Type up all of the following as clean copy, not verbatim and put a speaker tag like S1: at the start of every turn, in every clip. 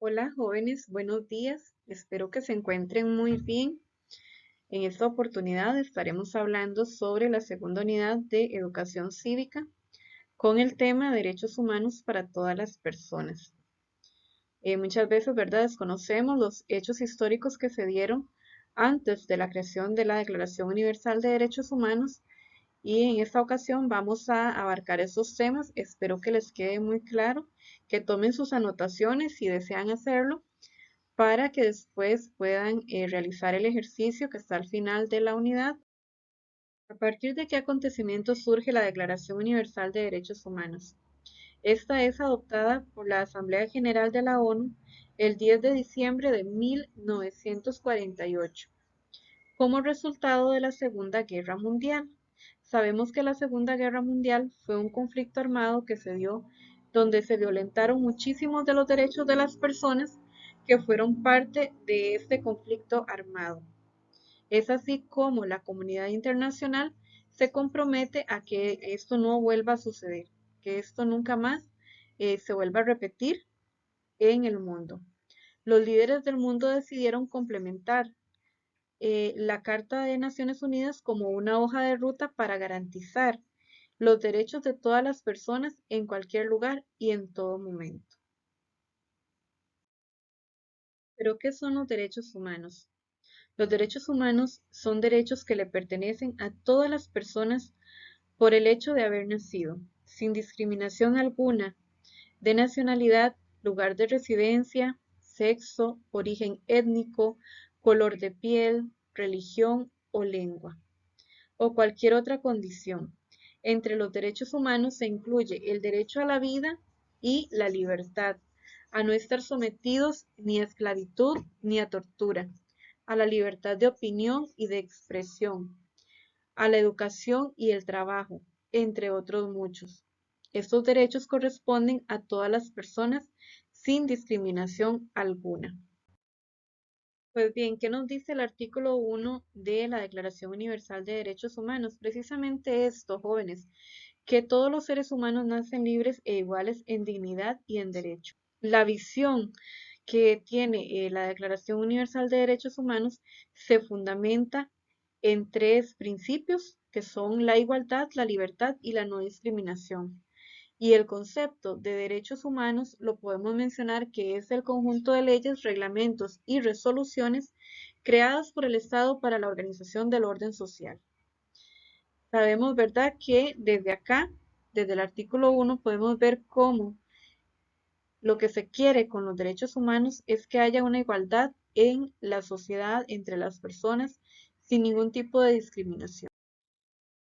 S1: Hola jóvenes, buenos días. Espero que se encuentren muy bien. En esta oportunidad estaremos hablando sobre la segunda unidad de Educación Cívica con el tema Derechos Humanos para todas las personas. Muchas veces, ¿verdad? Desconocemos los hechos históricos que se dieron antes de la creación de la Declaración Universal de Derechos Humanos y en esta ocasión vamos a abarcar esos temas. Espero que les quede muy claro, que tomen sus anotaciones si desean hacerlo para que después puedan realizar el ejercicio que está al final de la unidad. ¿A partir de qué acontecimiento surge la Declaración Universal de Derechos Humanos? Esta es adoptada por la Asamblea General de la ONU el 10 de diciembre de 1948 como resultado de la Segunda Guerra Mundial. Sabemos que la Segunda Guerra Mundial fue un conflicto armado que se dio donde se violentaron muchísimos de los derechos de las personas que fueron parte de este conflicto armado. Es así como la comunidad internacional se compromete a que esto no vuelva a suceder, que esto nunca más se vuelva a repetir en el mundo. Los líderes del mundo decidieron complementar la Carta de Naciones Unidas como una hoja de ruta para garantizar los derechos de todas las personas en cualquier lugar y en todo momento. ¿Pero qué son los derechos humanos? Los derechos humanos son derechos que le pertenecen a todas las personas por el hecho de haber nacido, sin discriminación alguna, de nacionalidad, lugar de residencia, sexo, origen étnico, color de piel, religión o lengua, o cualquier otra condición. Entre los derechos humanos se incluye el derecho a la vida y la libertad, a no estar sometidos ni a esclavitud ni a tortura, a la libertad de opinión y de expresión, a la educación y el trabajo, entre otros muchos. Estos derechos corresponden a todas las personas sin discriminación alguna. Pues bien, ¿qué nos dice el artículo 1 de la Declaración Universal de Derechos Humanos? Precisamente esto, jóvenes, que todos los seres humanos nacen libres e iguales en dignidad y en derecho. La visión que tiene la Declaración Universal de Derechos Humanos se fundamenta en tres principios que son la igualdad, la libertad y la no discriminación. Y el concepto de derechos humanos lo podemos mencionar que es el conjunto de leyes, reglamentos y resoluciones creadas por el Estado para la organización del orden social. Sabemos, ¿verdad?, que desde acá, desde el artículo 1, podemos ver cómo lo que se quiere con los derechos humanos es que haya una igualdad en la sociedad entre las personas sin ningún tipo de discriminación.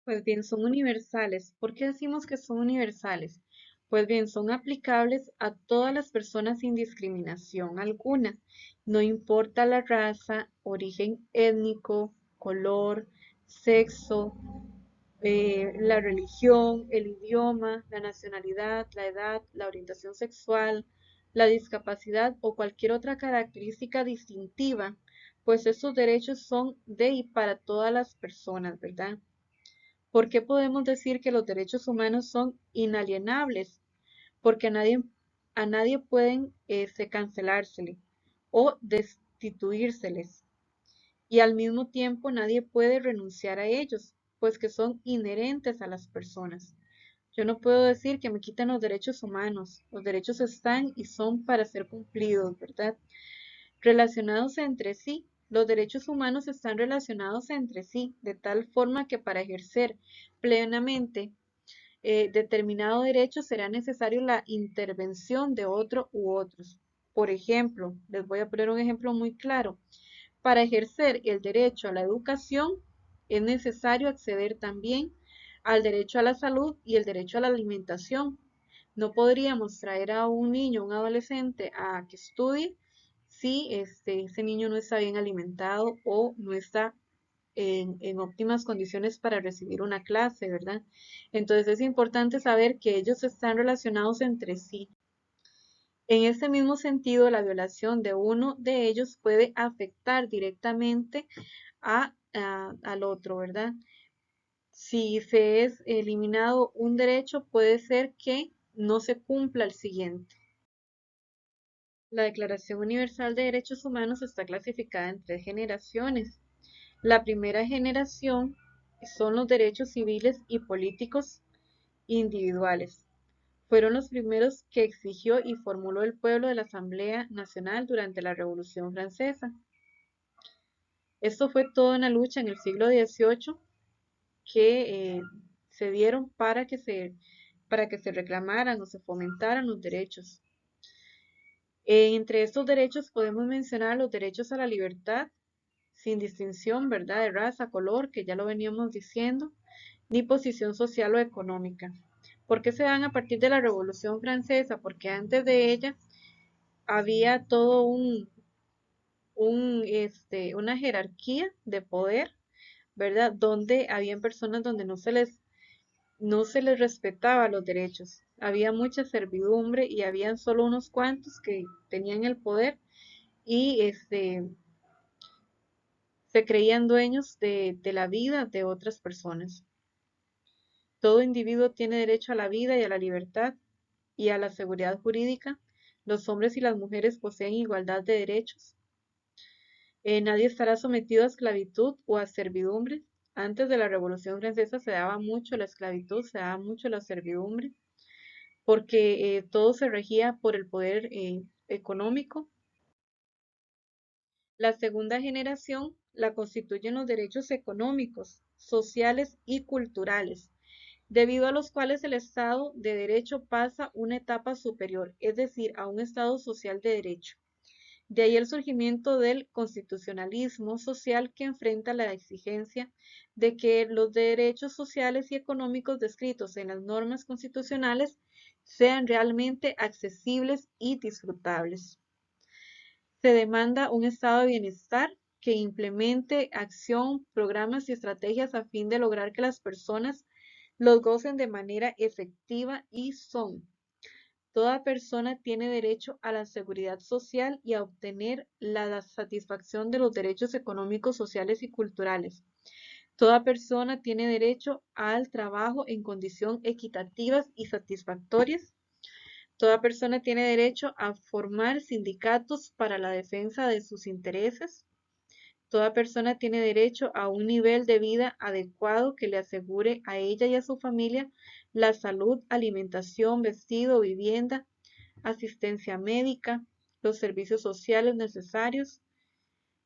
S1: Pues bien, son universales. ¿Por qué decimos que son universales? Pues bien, son aplicables a todas las personas sin discriminación alguna. No importa la raza, origen étnico, color, sexo, la religión, el idioma, la nacionalidad, la edad, la orientación sexual, la discapacidad o cualquier otra característica distintiva, pues esos derechos son de y para todas las personas, ¿verdad? ¿Por qué podemos decir que los derechos humanos son inalienables? Porque a nadie pueden cancelársele o destituírseles. Y al mismo tiempo nadie puede renunciar a ellos, pues que son inherentes a las personas. Yo no puedo decir que me quiten los derechos humanos. Los derechos están y son para ser cumplidos, ¿verdad? Relacionados entre sí. Los derechos humanos están relacionados entre sí, de tal forma que para ejercer plenamente determinado derecho será necesario la intervención de otro u otros. Por ejemplo, les voy a poner un ejemplo muy claro. Para ejercer el derecho a la educación es necesario acceder también al derecho a la salud y el derecho a la alimentación. No podríamos traer a un niño, un adolescente a que estudie si ese niño no está bien alimentado o no está en óptimas condiciones para recibir una clase, ¿verdad? Entonces es importante saber que ellos están relacionados entre sí. En este mismo sentido, la violación de uno de ellos puede afectar directamente al otro, ¿verdad? Si se es eliminado un derecho, puede ser que no se cumpla el siguiente. La Declaración Universal de Derechos Humanos está clasificada en tres generaciones. La primera generación son los derechos civiles y políticos individuales. Fueron los primeros que exigió y formuló el pueblo de la Asamblea Nacional durante la Revolución Francesa. Esto fue toda una lucha en el siglo XVIII que se dieron para que se reclamaran o se fomentaran los derechos. Entre estos derechos podemos mencionar los derechos a la libertad, sin distinción, ¿verdad?, de raza, color, que ya lo veníamos diciendo, ni posición social o económica. ¿Por qué se dan a partir de la Revolución Francesa? Porque antes de ella había todo una jerarquía de poder, ¿verdad? Donde habían personas donde no se les respetaba los derechos. Había mucha servidumbre y habían solo unos cuantos que tenían el poder y se creían dueños de la vida de otras personas. Todo individuo tiene derecho a la vida y a la libertad y a la seguridad jurídica. Los hombres y las mujeres poseen igualdad de derechos. Nadie estará sometido a esclavitud o a servidumbre. Antes de la Revolución Francesa se daba mucho la esclavitud, se daba mucho la servidumbre, porque todo se regía por el poder económico. La segunda generación la constituyen los derechos económicos, sociales y culturales, debido a los cuales el Estado de Derecho pasa una etapa superior, es decir, a un Estado social de derecho. De ahí el surgimiento del constitucionalismo social que enfrenta la exigencia de que los derechos sociales y económicos descritos en las normas constitucionales sean realmente accesibles y disfrutables. Se demanda un estado de bienestar que implemente acción, programas y estrategias a fin de lograr que las personas los gocen de manera efectiva y son. Toda persona tiene derecho a la seguridad social y a obtener la satisfacción de los derechos económicos, sociales y culturales. Toda persona tiene derecho al trabajo en condiciones equitativas y satisfactorias. Toda persona tiene derecho a formar sindicatos para la defensa de sus intereses. Toda persona tiene derecho a un nivel de vida adecuado que le asegure a ella y a su familia la salud, alimentación, vestido, vivienda, asistencia médica, los servicios sociales necesarios.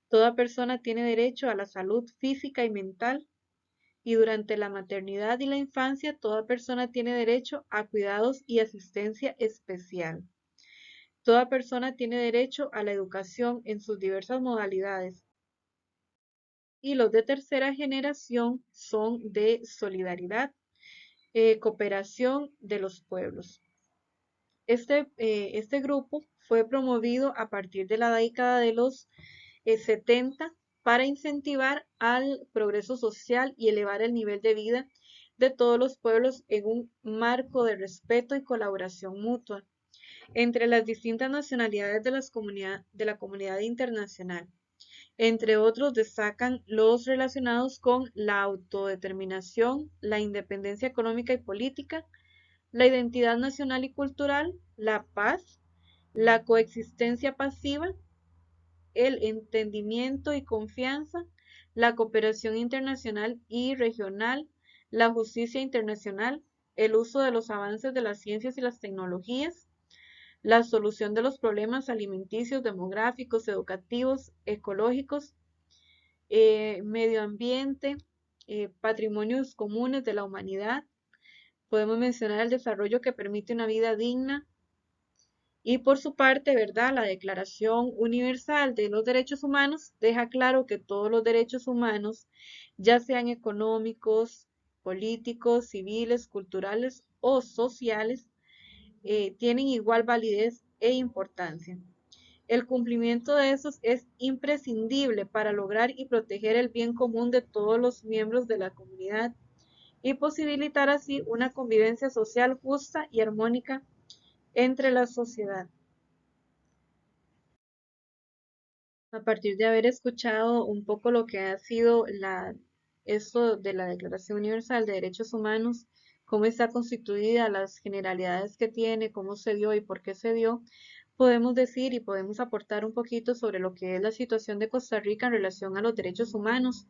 S1: Toda persona tiene derecho a la salud física y mental. Y durante la maternidad y la infancia, toda persona tiene derecho a cuidados y asistencia especial. Toda persona tiene derecho a la educación en sus diversas modalidades. Y los de tercera generación son de solidaridad, cooperación de los pueblos. Este grupo fue promovido a partir de la década de los 70 para incentivar al progreso social y elevar el nivel de vida de todos los pueblos en un marco de respeto y colaboración mutua entre las distintas nacionalidades de la comunidad internacional. Entre otros destacan los relacionados con la autodeterminación, la independencia económica y política, la identidad nacional y cultural, la paz, la coexistencia pasiva, el entendimiento y confianza, la cooperación internacional y regional, la justicia internacional, el uso de los avances de las ciencias y las tecnologías, la solución de los problemas alimenticios, demográficos, educativos, ecológicos, medio ambiente, patrimonios comunes de la humanidad. Podemos mencionar el desarrollo que permite una vida digna. Y por su parte, ¿verdad? La Declaración Universal de los Derechos Humanos deja claro que todos los derechos humanos, ya sean económicos, políticos, civiles, culturales o sociales, tienen igual validez e importancia. El cumplimiento de esos es imprescindible para lograr y proteger el bien común de todos los miembros de la comunidad y posibilitar así una convivencia social justa y armónica entre la sociedad. A partir de haber escuchado un poco lo que ha sido esto de la Declaración Universal de Derechos Humanos, cómo está constituida, las generalidades que tiene, cómo se dio y por qué se dio, podemos decir y podemos aportar un poquito sobre lo que es la situación de Costa Rica en relación a los derechos humanos.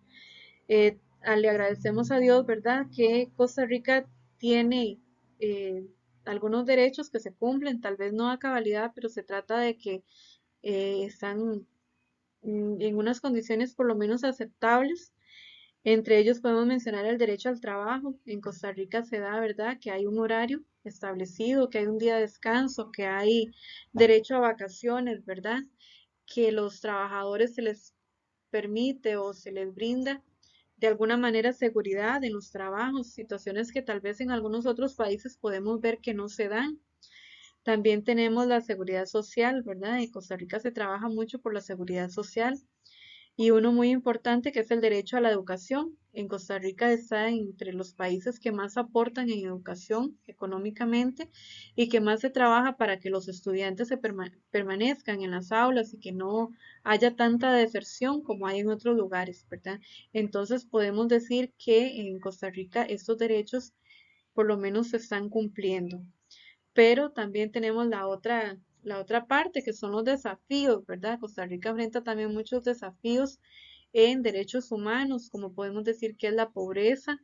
S1: Le agradecemos a Dios, ¿verdad?, que Costa Rica tiene eh, algunos derechos que se cumplen, tal vez no a cabalidad, pero se trata de que están en unas condiciones por lo menos aceptables. Entre ellos podemos mencionar el derecho al trabajo. En Costa Rica se da, ¿verdad?, que hay un horario establecido, que hay un día de descanso, que hay derecho a vacaciones, ¿verdad?, que los trabajadores se les permite o se les brinda de alguna manera seguridad en los trabajos, situaciones que tal vez en algunos otros países podemos ver que no se dan. También tenemos la seguridad social, ¿verdad? En Costa Rica se trabaja mucho por la seguridad social y uno muy importante que es el derecho a la educación. En Costa Rica está entre los países que más aportan en educación económicamente y que más se trabaja para que los estudiantes permanezcan en las aulas y que no haya tanta deserción como hay en otros lugares, ¿verdad? Entonces podemos decir que en Costa Rica estos derechos por lo menos se están cumpliendo, pero también tenemos la otra parte que son los desafíos, ¿verdad? Costa Rica enfrenta también muchos desafíos en derechos humanos, como podemos decir que es la pobreza,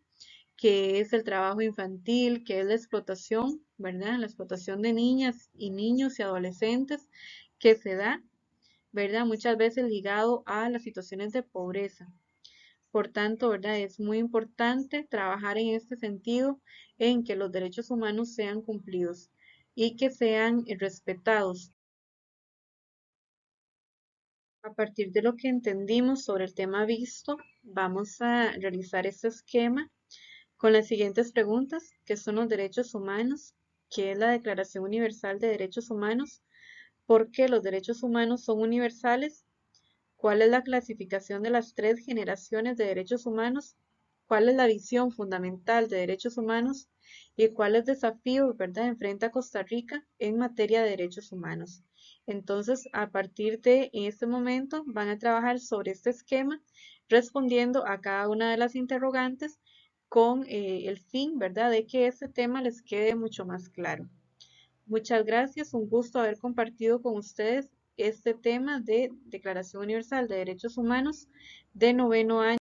S1: que es el trabajo infantil, que es la explotación, ¿verdad? La explotación de niñas y niños y adolescentes que se da, ¿verdad? Muchas veces ligado a las situaciones de pobreza. Por tanto, ¿verdad? Es muy importante trabajar en este sentido, en que los derechos humanos sean cumplidos y que sean respetados. A partir de lo que entendimos sobre el tema visto, vamos a realizar este esquema con las siguientes preguntas: ¿qué son los derechos humanos? ¿Qué es la Declaración Universal de Derechos Humanos? ¿Por qué los derechos humanos son universales? ¿Cuál es la clasificación de las tres generaciones de derechos humanos? ¿Cuál es la visión fundamental de derechos humanos? ¿Y cuáles desafíos, verdad, enfrenta Costa Rica en materia de derechos humanos? Entonces, a partir de este momento, van a trabajar sobre este esquema, respondiendo a cada una de las interrogantes con el fin, ¿verdad?, de que este tema les quede mucho más claro. Muchas gracias, un gusto haber compartido con ustedes este tema de Declaración Universal de Derechos Humanos de noveno año.